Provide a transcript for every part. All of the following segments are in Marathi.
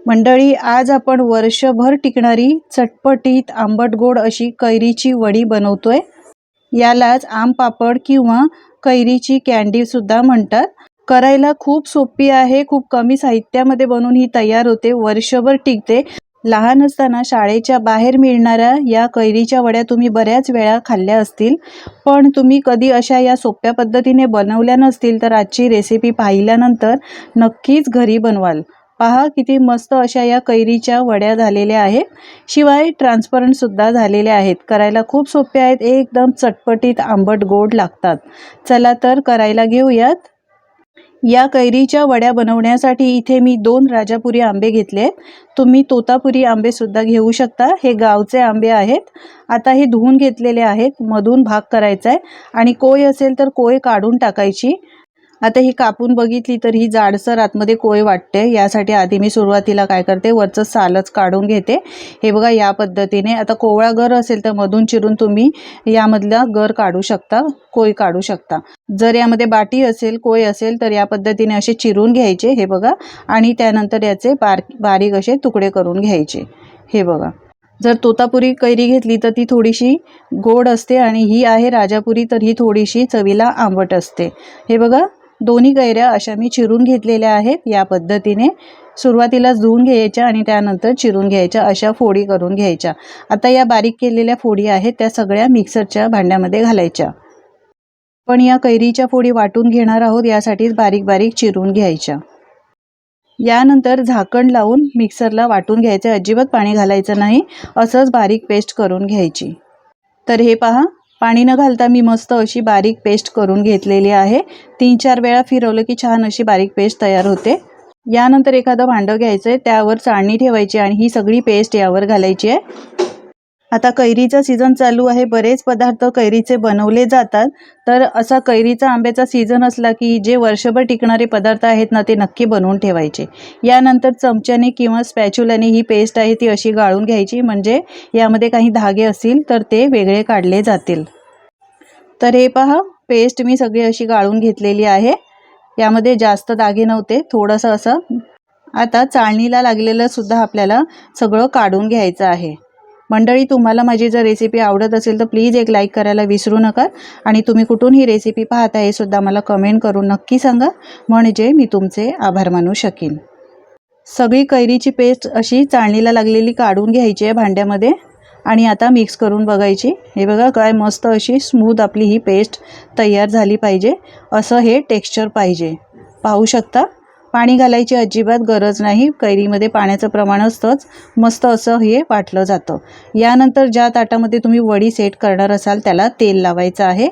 मंडळी, आज आपण वर्षभर टिकणारी चटपटीत आंबट गोड अशी कैरीची वडी बनवतोय। यालाच आम पापड किंवा कैरीची कॅन्डी सुद्धा म्हणतात। करायला खूप सोपी आहे, खूप कमी साहित्यामध्ये बनवून ही तयार होते, वर्षभर टिकते। लहान असताना शाळेच्या बाहेर मिळणाऱ्या या कैरीच्या वड्या तुम्ही बऱ्याच वेळा खाल्ल्या असतील, पण तुम्ही कधी अशा या सोप्या पद्धतीने बनवल्या नसतील, तर आजची रेसिपी पाहिल्यानंतर नक्कीच घरी बनवाल। पहा किती मस्त अशा या कैरीच्या वड्या झालेल्या आहेत, शिवाय ट्रान्सपरंट सुद्धा झालेल्या आहेत। करायला खूप सोप्या आहेत, एकदम चटपटीत आंबट गोड लागतात। चला तर करायला घेऊयात। या कैरीच्या वड्या बनवण्यासाठी इथे मी 2 राजापुरी आंबे घेतले। तुम्ही तोतापुरी आंबे सुद्धा घेऊ शकता, हे गावचे आंबे आहेत। आता हे धुवून घेतलेले आहेत, मधून भाग करायचा आहे आणि कोय असेल तर कोय काढून टाकायची। आता ही कापून बघितली तर ही जाडसर आतमध्ये कोय वाटते, यासाठी आधी मी सुरुवातीला काय करते, वरचं सालच काढून घेते। हे बघा या पद्धतीने। आता कोवळा गर असेल तर मधून चिरून तुम्ही यामधला गर काढू शकता, कोय काढू शकता। जर यामध्ये बाटी असेल, कोय असेल तर या पद्धतीने असे चिरून घ्यायचे, हे बघा, आणि त्यानंतर याचे बारीक असे तुकडे करून घ्यायचे, हे बघा। जर तोतापुरी कैरी घेतली तर ती थोडीशी गोड असते आणि ही आहे राजापुरी, तर ही थोडीशी चवीला आंबट असते। हे बघा, दोन्ही कैऱ्या अशा मी चिरून घेतलेल्या आहेत। या पद्धतीने सुरुवातीलाच धुवून घ्यायच्या आणि त्यानंतर चिरून घ्यायच्या, अशा फोडी करून घ्यायच्या। आता या बारीक केलेल्या फोडी आहेत त्या सगळ्या मिक्सरच्या भांड्यामध्ये घालायच्या। पण या कैरीच्या फोडी वाटून घेणार आहोत, यासाठीच बारीक बारीक चिरून घ्यायच्या। यानंतर झाकण लावून मिक्सरला वाटून घ्यायचे, अजिबात पाणी घालायचं नाही, असंच बारीक पेस्ट करून घ्यायची। तर हे पहा, पाणी न घालता मी मस्त अशी बारीक पेस्ट करून घेतलेली आहे। 3-4 वेळा फिरवलं की छान अशी बारीक पेस्ट तयार होते। यानंतर एखादं भांडं घ्यायचं, त्यावर चाळणी ठेवायची आणि ही सगळी पेस्ट यावर घालायची आहे। आता कैरीचा सीझन चालू आहे, बरेच पदार्थ कैरीचे बनवले जातात, तर असा कैरीचा आंब्याचा सीझन असला की जे वर्षभर टिकणारे पदार्थ आहेत ना, ते नक्की बनवून ठेवायचे। यानंतर चमच्याने किंवा स्पॅच्युलाने ही पेस्ट आहे ती अशी गाळून घ्यायची, म्हणजे यामध्ये काही धागे असतील तर ते वेगळे काढले जातील। तर हे पहा, पेस्ट मी सगळी अशी गाळून घेतलेली आहे, यामध्ये जास्त दागे नव्हते, थोडंसं असं। आता चाळणीला लागलेलं सुद्धा आपल्याला सगळं काढून घ्यायचं आहे। मंडळी, तुम्हाला माझी जर रेसिपी आवडत असेल तर प्लीज एक लाईक करायला विसरू नका, आणि तुम्ही कुठून ही रेसिपी पाहता हे सुद्धा मला कमेंट करून नक्की सांगा, म्हणजे मी तुमचे आभार मानू शकेन। सगळी कैरीची पेस्ट अशी चाळणीला लागलेली काढून घ्यायची आहे भांड्यामध्ये, आणि आता मिक्स करून बघायची। हे बघा, काय मस्त अशी स्मूथ आपली ही पेस्ट तयार झाली पाहिजे, असं हे टेक्स्चर पाहिजे। पाहू शकता, पाणी घालायची अजिबात गरज नाही, कैरीमध्ये पाण्याचं प्रमाण असतंच। मस्त असं हे वाटलं जातं। यानंतर ज्या ताटामध्ये तुम्ही वडी सेट करणार असाल त्याला तेल लावायचं आहे,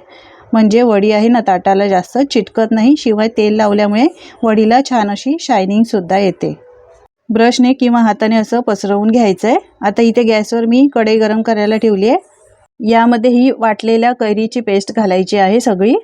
म्हणजे वडी आहे ना ताटाला जास्त चिटकत नाही, शिवाय तेल लावल्यामुळे वडीला छान अशी शायनिंग सुद्धा येते। ब्रशने किंवा हाताने असं पसरवून घ्यायचं आहे। आता इथे गॅसवर मी कढई गरम करायला ठेवली आहे, यामध्ये ही वाटलेल्या कैरीची पेस्ट घालायची आहे सगळी।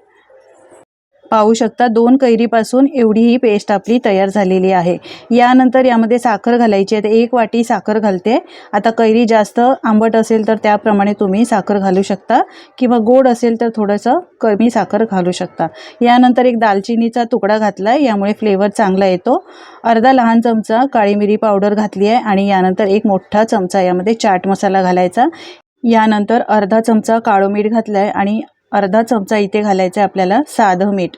पाहू शकता, 2 कैरीपासून एवढी ही पेस्ट आपली तयार झालेली आहे। यानंतर यामध्ये साखर घालायची आहे, 1 वाटी साखर घालते। आता कैरी जास्त आंबट असेल तर त्याप्रमाणे तुम्ही साखर घालू शकता, किंवा गोड असेल तर थोडंसं कमी साखर घालू शकता। यानंतर एक दालचिनीचा तुकडा घातला आहे, यामुळे फ्लेवर चांगला येतो। अर्धा लहान चमचा काळी मिरी पावडर घातली आहे, आणि यानंतर 1 मोठा चमचा यामध्ये चाट मसाला घालायचा। यानंतर अर्धा चमचा काळं मीठ घातलं आहे, आणि अर्धा चमचा इथे घालायचं आहे आपल्याला साधं मीठ।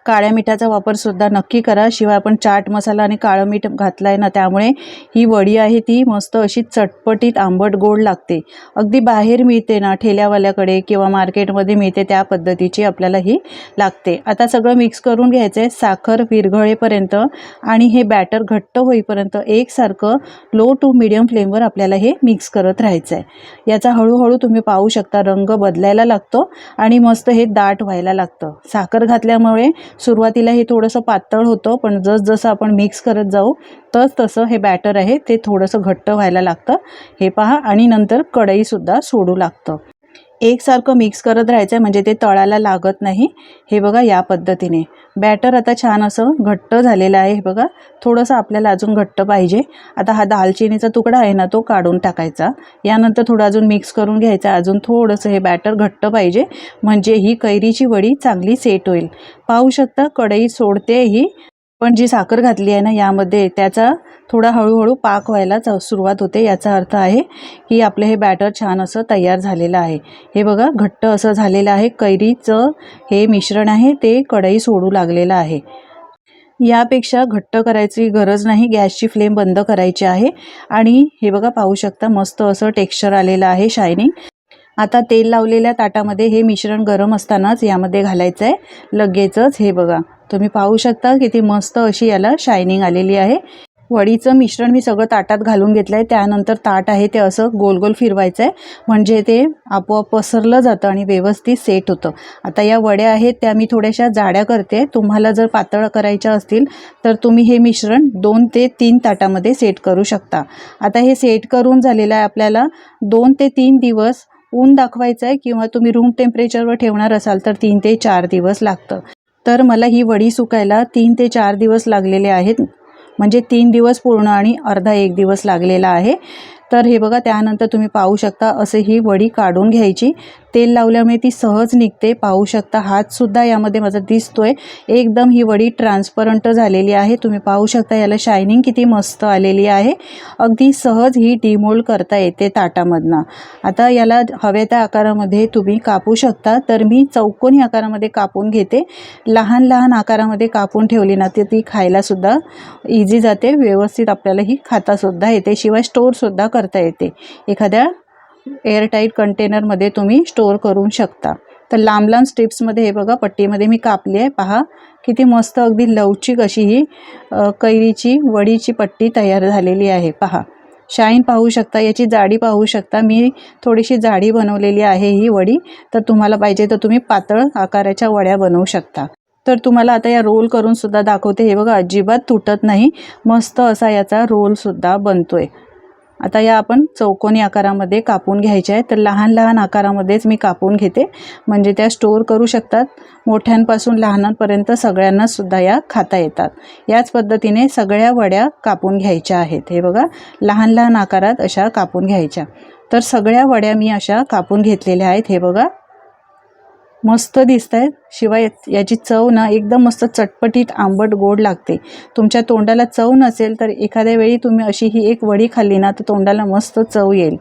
काळ्या मिठाचा वापर सुद्धा नक्की करा, शिवाय आपण चाट मसाला आणि काळं मीठ घातलं आहे ना, त्यामुळे ही वडी आहे ती मस्त अशी चटपटीत आंबट गोड लागते। अगदी बाहेर मिळते ना ठेल्यावाल्याकडे किंवा मार्केटमध्ये मिळते त्या पद्धतीची आपल्याला ही लागते। आता सगळं मिक्स करून घ्यायचं आहे, साखर विरघळेपर्यंत आणि हे बॅटर घट्ट होईपर्यंत एकसारखं लो टू मीडियम फ्लेमवर आपल्याला हे मिक्स करत राहायचं आहे। याचा हळूहळू तुम्ही पाहू शकता रंग बदलायला लागतो आणि मस्त हे दाट व्हायला लागतं। साखर घातल्यामुळे सुरुवातीला हे थोडंसं पातळ होतं, पण जसं आपण मिक्स करत जाऊ तसं हे बॅटर आहे ते थोडंसं घट्ट व्हायला लागतं, हे पहा, आणि नंतर कढईसुद्धा सोडू लागतं। एकसारखं मिक्स करत राहायचं आहे, म्हणजे ते तळाला लागत नाही। हे बघा, या पद्धतीने बॅटर आता छान असं घट्ट झालेलं आहे। हे बघा, थोडंसं आपल्याला अजून घट्ट पाहिजे। आता हा दालचिनीचा तुकडा आहे ना, तो काढून टाकायचा। यानंतर थोडं अजून मिक्स करून घ्यायचं, अजून थोडंसं हे बॅटर घट्ट पाहिजे, म्हणजे ही कैरीची वडी चांगली सेट होईल। पाहू शकता, कढई सोडते ही, पण जी साखर घातली आहे ना यामध्ये, त्याचा थोडा हळूहळू पाक व्हायला सुरुवात होते. याचा अर्थ आहे की आपलं हे बॅटर छान असं तयार झालेलं आहे. हे बघा घट्ट असं झालेलं आहे. कैरीचं हे मिश्रण आहे ते कढई सोडू लागलेलं आहे. यापेक्षा घट्ट करायची गरज नाही. गॅसची फ्लेम बंद करायची आहे. आणि हे बघा पाहू शकता मस्त असं टेक्स्चर आलेलं आहे शायनिंग. आता तेल लावलेल्या ताटामध्ये हे मिश्रण गरम असतानाच यामध्ये घालायचं आहे. लगेचच हे बघा तुम्ही पाहू शकता किती मस्त अशी याला शायनिंग आलेली आहे. वडीचं मिश्रण मी सगळं ताटात घालून घेतलं आहे. त्यानंतर ताट आहे ते असं गोल गोल फिरवायचं आहे, म्हणजे ते आपोआप पसरलं जातं आणि व्यवस्थित सेट होतं. आता या वड्या आहेत त्या मी थोड्याशा जाड्या करते. तुम्हाला जर पातळ करायच्या असतील तर तुम्ही हे मिश्रण 2 ते 3 ताटामध्ये सेट करू शकता. आता हे सेट करून झालेलं आहे. आपल्याला 2 ते 3 दिवस ऊन दाखवायचं आहे, किंवा तुम्ही रूम टेम्परेचरवर ठेवणार असाल तर 3 ते 4 दिवस लागतं. तर मला ही वडी सुकायला 3 ते 4 दिवस लागलेले आहेत, म्हणजे 3 दिवस पूर्ण आणि अर्धा 1 दिवस लागलेला आहे. तर हे बघा त्यानंतर तुम्ही पाहू शकता असे ही वडी काढून घ्यायची. तेल लावल्यामुळे ती सहज निघते. पाहू शकता हातसुद्धा यामध्ये माझा दिसतोय. एकदम ही वडी ट्रान्सपरंट झालेली आहे. तुम्ही पाहू शकता याला शायनिंग किती मस्त आलेली आहे. अगदी सहज ही डिमोल्ड करता येते ताटामधनं. आता याला हव्या त्या आकारामध्ये तुम्ही कापू शकता. तर मी चौकोनी आकारामध्ये कापून घेते. लहान लहान आकारामध्ये कापून ठेवली ना तर ती खायलासुद्धा इझी जाते. व्यवस्थित आपल्याला ही खातासुद्धा येते. शिवाय स्टोअरसुद्धा करता येते. एखाद्या एअरटाईट कंटेनरमध्ये तुम्ही स्टोअर करू शकता. तर लांब लांब स्ट्रिप्समध्ये हे बघा पट्टीमध्ये मी कापली आहे. पहा किती मस्त अगदी लवचिक अशी ही कैरीची वडीची पट्टी तयार झालेली आहे. पहा शाईन पाहू शकता. याची जाडी पाहू शकता. मी थोडीशी जाडी बनवलेली आहे ही वडी. तर तुम्हाला पाहिजे तर तुम्ही पातळ आकाराच्या वड्या बनवू शकता. तर तुम्हाला आता या रोल करून सुद्धा दाखवते. हे बघा अजिबात तुटत नाही. मस्त असा याचा रोलसुद्धा बनतोय. आता या आपण चौकोनी आकारामध्ये कापून घ्यायच्या आहेत. तर लहान लहान आकारामध्येच मी कापून घेते, म्हणजे त्या स्टोअर करू शकतात. मोठ्यांपासून लहानांपर्यंत सगळ्यांनासुद्धा या खाता येतात. याच पद्धतीने सगळ्या वड्या कापून घ्यायच्या आहेत. हे बघा लहान लहान आकारात अशा कापून घ्यायच्या. तर सगळ्या वड्या मी अशा कापून घेतलेल्या आहेत. हे बघा मस्त दिसत आहेत. शिवाय याची चव ना एकदम मस्त चटपटीत आंबट गोड लागते. तुमच्या तोंडाला चव नसेल तर एखाद्या वेळी तुम्ही अशी ही एक वडी खाल्ली ना तर तोंडाला मस्त चव येईल.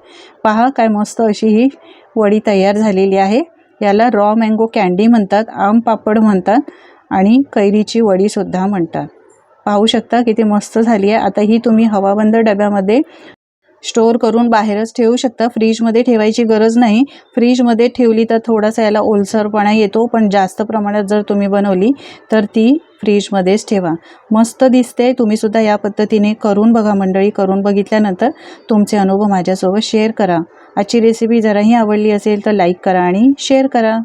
पहा काय मस्त अशी ही वडी तयार झालेली आहे. याला रॉ मँगो कँडी म्हणतात, आम पापड म्हणतात आणि कैरीची वडीसुद्धा म्हणतात. पाहू शकता किती मस्त झाली आहे. आता ही तुम्ही हवाबंद डब्यामध्ये स्टोअर करून बाहेरच ठेवू शकता. फ्रीजमध्ये ठेवायची गरज नाही. फ्रीजमध्ये ठेवली तर थोडासा याला ओलसरपणा येतो, पण जास्त प्रमाणात जर तुम्ही बनवली तर ती फ्रीजमध्येच ठेवा. मस्त दिसते. तुम्हीसुद्धा या पद्धतीने करून बघा मंडळी. करून बघितल्यानंतर तुमचे अनुभव माझ्यासोबत शेअर करा. आजची रेसिपी जराही आवडली असेल तर लाईक करा आणि शेअर करा.